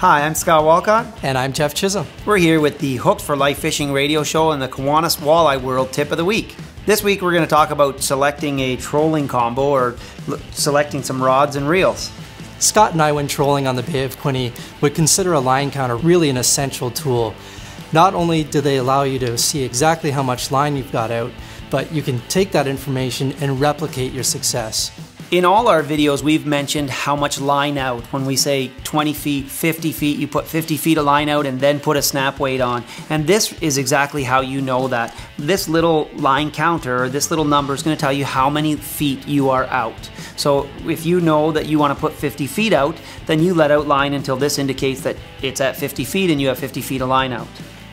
Hi, I'm Scott Walcott. And I'm Jeff Chisholm. We're here with the Hooked for Life Fishing radio show and the Kiwanis Walleye World Tip of the Week. This week we're going to talk about selecting a trolling combo or selecting some rods and reels. Scott and I, when trolling on the Bay of Quinte, would consider a line counter really an essential tool. Not only do they allow you to see exactly how much line you've got out, but you can take that information and replicate your success. In all our videos, we've mentioned how much line out. When we say 20 feet, 50 feet, you put 50 feet of line out and then put a snap weight on. And this is exactly how you know that. This little line counter, or this little number, is going to tell you how many feet you are out. So if you know that you want to put 50 feet out, then you let out line until this indicates that it's at 50 feet and you have 50 feet of line out.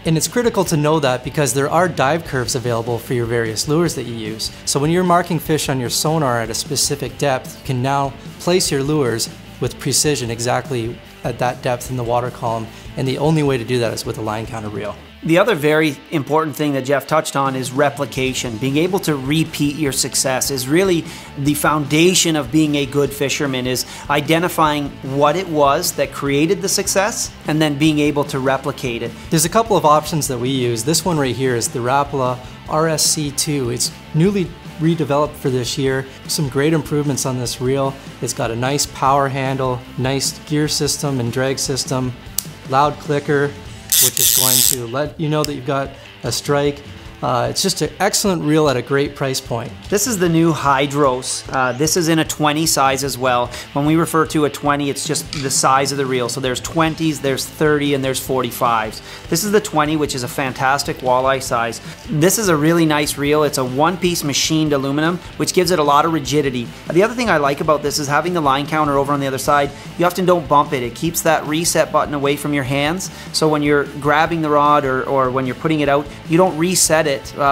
And it's critical to know that because there are dive curves available for your various lures that you use. So when you're marking fish on your sonar at a specific depth, you can now place your lures with precision exactly at that depth in the water column. And the only way to do that is with a line counter reel. The other very important thing that Jeff touched on is replication. Being able to repeat your success is really the foundation of being a good fisherman, is identifying what it was that created the success and then being able to replicate it. There's a couple of options that we use. This one right here is the Rapala RSC2. It's newly redeveloped for this year. Some great improvements on this reel. It's got a nice power handle, nice gear system and drag system, loud clicker, which is going to let you know that you've got a strike. It's just an excellent reel at a great price point. This is the new Hydros. This is in a 20 size as well. When we refer to a 20, it's just the size of the reel. So there's 20s, there's 30, and there's 45s. This is the 20, which is a fantastic walleye size. This is a really nice reel. It's a one-piece machined aluminum, which gives it a lot of rigidity. The other thing I like about this is having the line counter over on the other side. You often don't bump it. It keeps that reset button away from your hands. So when you're grabbing the rod or when you're putting it out, you don't reset it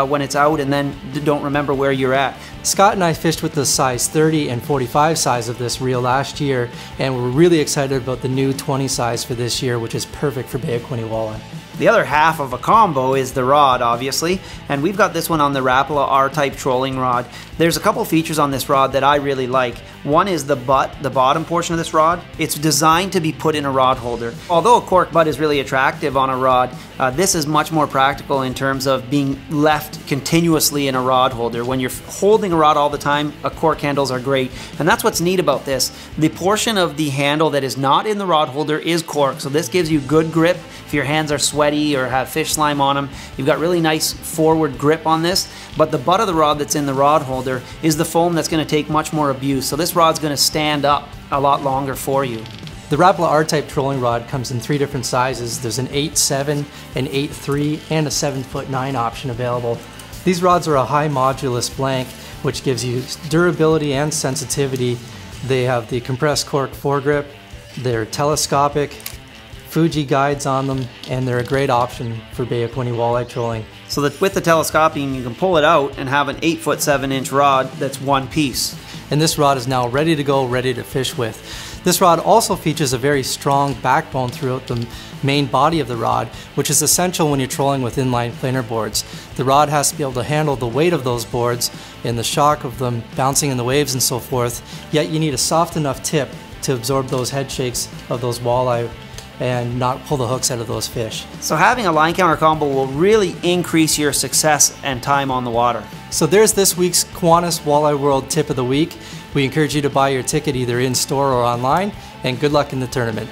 when it's out and then don't remember where you're at. Scott and I fished with the size 30 and 45 size of this reel last year, and we're really excited about the new 20 size for this year, which is perfect for Bay of Quinte walleye. The other half of a combo is the rod, obviously, and we've got this one on the Rapala R-type trolling rod. There's a couple features on this rod that I really like. One is the butt, the bottom portion of this rod. It's designed to be put in a rod holder. Although a cork butt is really attractive on a rod, this is much more practical in terms of being left continuously in a rod holder. When you're holding a rod all the time, cork handles are great, and that's what's neat about this. The portion of the handle that is not in the rod holder is cork, so this gives you good grip if your hands are sweaty or have fish slime on them. You've got really nice forward grip on this, but the butt of the rod that's in the rod holder is the foam that's going to take much more abuse, so this rod's going to stand up a lot longer for you. The Rapala R-type trolling rod comes in 3 different sizes. There's an 8.7, an 8.3, and a 7'9" option available. These rods are a high modulus blank, which gives you durability and sensitivity. They have the compressed cork foregrip, they're telescopic, Fuji guides on them, and they're a great option for Bay of Quinte walleye trolling. So that with the telescoping, you can pull it out and have an 8'7" rod that's one piece. And this rod is now ready to go, ready to fish with. This rod also features a very strong backbone throughout the main body of the rod, which is essential when you're trolling with inline planer boards. The rod has to be able to handle the weight of those boards and the shock of them bouncing in the waves and so forth, yet you need a soft enough tip to absorb those head shakes of those walleye and not pull the hooks out of those fish. So having a line counter combo will really increase your success and time on the water. So there's this week's Kiwanis Walleye World Tip of the Week. We encourage you to buy your ticket either in store or online, and good luck in the tournament.